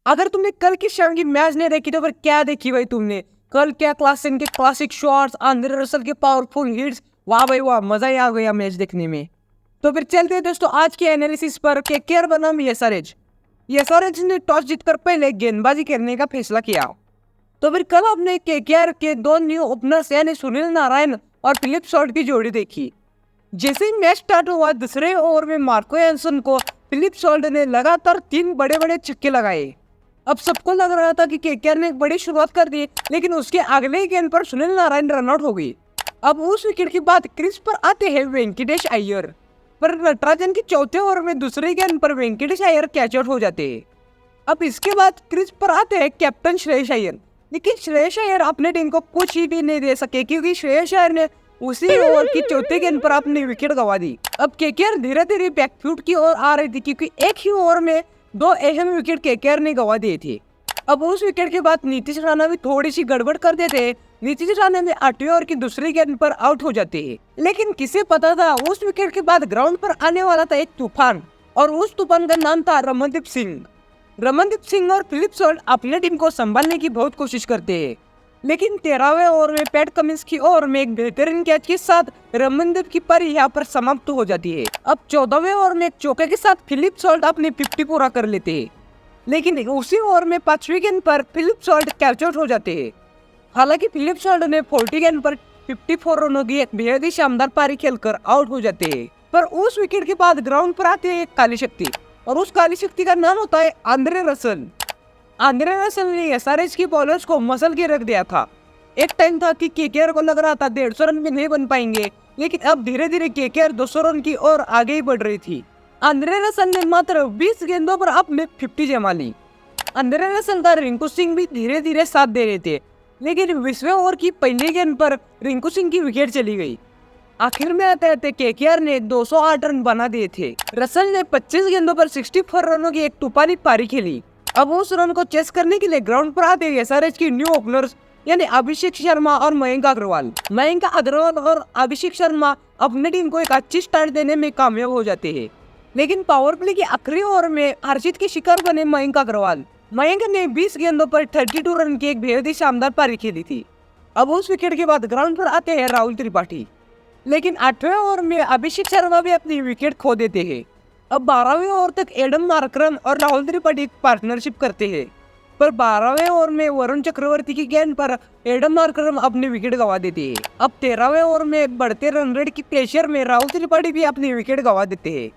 अगर तुमने कल की शाम की मैच नहीं देखी तो फिर क्या देखी भाई तुमने? कल क्या क्लासन के क्लासिक शॉट्स, आंद्रे रसल के पावरफुल हिट्स, वाह भाई वाह, मजा ही आ गया मैच देखने में। तो फिर चलते हैं दोस्तों आज के एनालिसिस पर। केकेआर बनाम एसआरएच। एसआरएच ने टॉस जीतकर पहले गेंदबाजी करने का फैसला किया। तो फिर कल आपने केकेआर के दो न्यू ओपनर्स यानी सुनील नारायण और फिलिप सॉल्ट की जोड़ी देखी। जैसे ही मैच स्टार्ट हुआ दूसरे ओवर में मार्को एंसन को फिलिप सॉल्ट ने लगातार 3 बड़े बड़े छक्के लगाए। अब सबको लग रहा था कि केकेआर ने एक बड़ी शुरुआत कर दी, लेकिन उसके अगले ही गेंद पर सुनील नारायण रनआउट हो गई। अब उस विकेट के बाद क्रीज पर आते हैं वेंकटेश अय्यर, पर नटराजन के चौथे ओवर में दूसरे गेंद पर वेंकटेश अय्यर कैच आउट हो जाते हैं। अब इसके बाद क्रीज पर आते हैं कैप्टन श्रेयस अय्यर, लेकिन श्रेयस अय्यर अपने टीम को कुछ ही भी नहीं दे सके क्योंकि श्रेयस अय्यर ने उसी ओवर की चौथे गेंद पर अपनी विकेट गंवा दी। अब केकेआर धीरे धीरे बैकफुट की ओर आ रही थी क्योंकि एक ही ओवर में 2 अहम विकेट केकेआर ने गंवा दिए थे। अब उस विकेट के बाद नीतीश राणा भी थोड़ी सी गड़बड़ कर देते। नीतीश राणा ने 8वें ओवर की दूसरी गेंद पर आउट हो जाते हैं, लेकिन किसे पता था उस विकेट के बाद ग्राउंड पर आने वाला था एक तूफान, और उस तूफान का नाम था रमनदीप सिंह। रमनदीप सिंह और फिलिप सॉल्ट अपने टीम को संभालने की बहुत कोशिश करते हैं, लेकिन 13वें ओवर में पैट कमिंस की ओवर में एक बेहतरीन कैच के साथ रमनदीप की पारी यहाँ पर समाप्त हो जाती है। अब 14वें ओवर में एक चौके के साथ फिलिप सॉल्ट अपनी 50 पूरा कर लेते हैं, लेकिन उसी ओवर में 5वीं गेंद पर फिलिप सॉल्ट कैच आउट हो जाते हैं। हालांकि फिलिप सॉल्ट ने 40 गेंद पर 54 रनों की एक बेहद ही शानदार पारी खेलकर आउट हो जाते हैं। पर उस विकेट के बाद ग्राउंड पर आती है एक काली शक्ति, और उस काली शक्ति का नाम होता है आंद्रे रसल। आंद्रे रसल ने एसआरएच की बॉलर्स को मसल के रख दिया था। एक टाइम था कि केकेआर को लग रहा था 150 रन भी नहीं बन पाएंगे, लेकिन अब धीरे धीरे केकेआर 200 रन की ओर आगे ही बढ़ रही थी। आंद्रे रसल ने मात्र 20 गेंदों पर अपने 50 जमा ली। आंद्रे रसल का रिंकू सिंह भी धीरे धीरे साथ दे रहे थे, लेकिन 20वें ओवर की पहली गेंद पर रिंकू सिंह की विकेट चली गई। आखिर में आते आते केकेआर ने 208 रन बना दिए थे। रसल ने 25 गेंदों पर 64 रनों की एक तूफानी पारी खेली। अब उस रन को चेस करने के लिए ग्राउंड पर आते एसआरएच की न्यू ओपनर्स यानी अभिषेक शर्मा और मयंक अग्रवाल। मयंक अग्रवाल और अभिषेक शर्मा अपने टीम को एक अच्छी स्टार्ट देने में कामयाब हो जाते हैं, लेकिन पावर प्ले के आखिरी ओवर में हारजीत के शिकार बने मयंक अग्रवाल। मयंक ने 20 गेंदों पर 32 रन की एक बेहद ही शानदार पारी खेली थी। अब उस विकेट के बाद ग्राउंड पर आते हैं राहुल त्रिपाठी, लेकिन 8वें ओवर में अभिषेक शर्मा भी अपनी विकेट खो देते हैं। अब 12वें ओवर तक एडम मार्करम और राहुल त्रिपाठी पार्टनरशिप करते हैं, पर 12वें ओवर में वरुण चक्रवर्ती की गेंद पर एडम मार्करम अपनी विकेट गंवा देते हैं। अब 13वें ओवर में बढ़ते रन रेट की प्रेशर में राहुल त्रिपाठी भी अपनी विकेट गंवा देते हैं।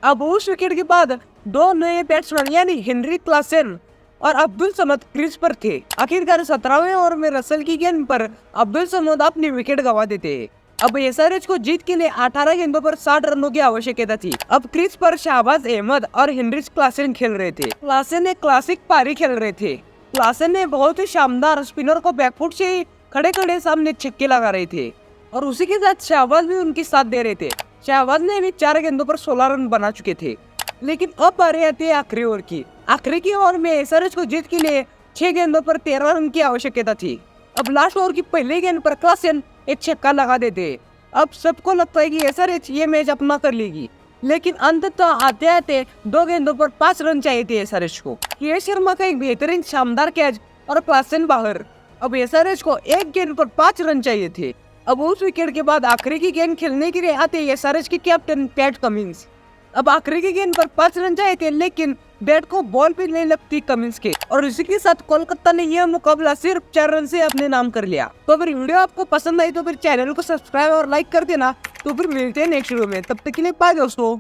अब उस विकेट के बाद 2 नए बैट्समैन यानी हेनरी क्लासन और अब्दुल समद क्रीज पर थे। आखिरकार 17वें ओवर में रसल की गेंद पर अब्दुल समद अपनी विकेट गंवा देते हैं। अब एसआरएच को जीत के लिए 18 गेंदों पर 60 रनों की आवश्यकता थी। अब क्रीज पर शाहबाज अहमद और हेनरिच क्लासन खेल रहे थे। क्लासन ने क्लासिक पारी खेल रहे थे। क्लासन ने बहुत ही शानदार स्पिनर को बैकफुट से ही खड़े खड़े सामने छक्के लगा रहे थे, और उसी के साथ शाहबाज भी उनकी साथ दे रहे थे। शाहबाज ने भी 4 गेंदों पर 16 रन बना चुके थे, लेकिन अब बारी आती है आखिरी ओवर की। आखिरी की ओवर में एसआरएच को जीत के लिए 6 गेंदों पर 13 रन की आवश्यकता थी। अब लास्ट ओवर की पहली गेंद पर क्लासन एक छक्का लगा देते। अब सबको लगता है कि एसआरएच ये मैच अपना कर लेगी, लेकिन अंततः आते आते 2 गेंदों पर 5 रन चाहिए थे एसआरएच को। के शर्मा का एक बेहतरीन शानदार कैच और क्लासन बाहर। अब एसआरएच को 1 गेंद पर 5 रन चाहिए थे। अब उस विकेट के बाद आखिरी की गेंद खेलने के लिए आते एसआरएच के कैप्टन पैट कमिंस। अब आखिरी की गेंद पर 5 रन चाहिए थे, लेकिन बैट को बॉल भी नहीं लगती कमिंस के, और इसी के साथ कोलकाता ने यह मुकाबला सिर्फ 4 रन से अपने नाम कर लिया। तो अगर वीडियो आपको पसंद आई तो फिर चैनल को सब्सक्राइब और लाइक कर देना। तो फिर मिलते हैं नेक्स्ट वीडियो में, तब तक के लिए बाय दोस्तों।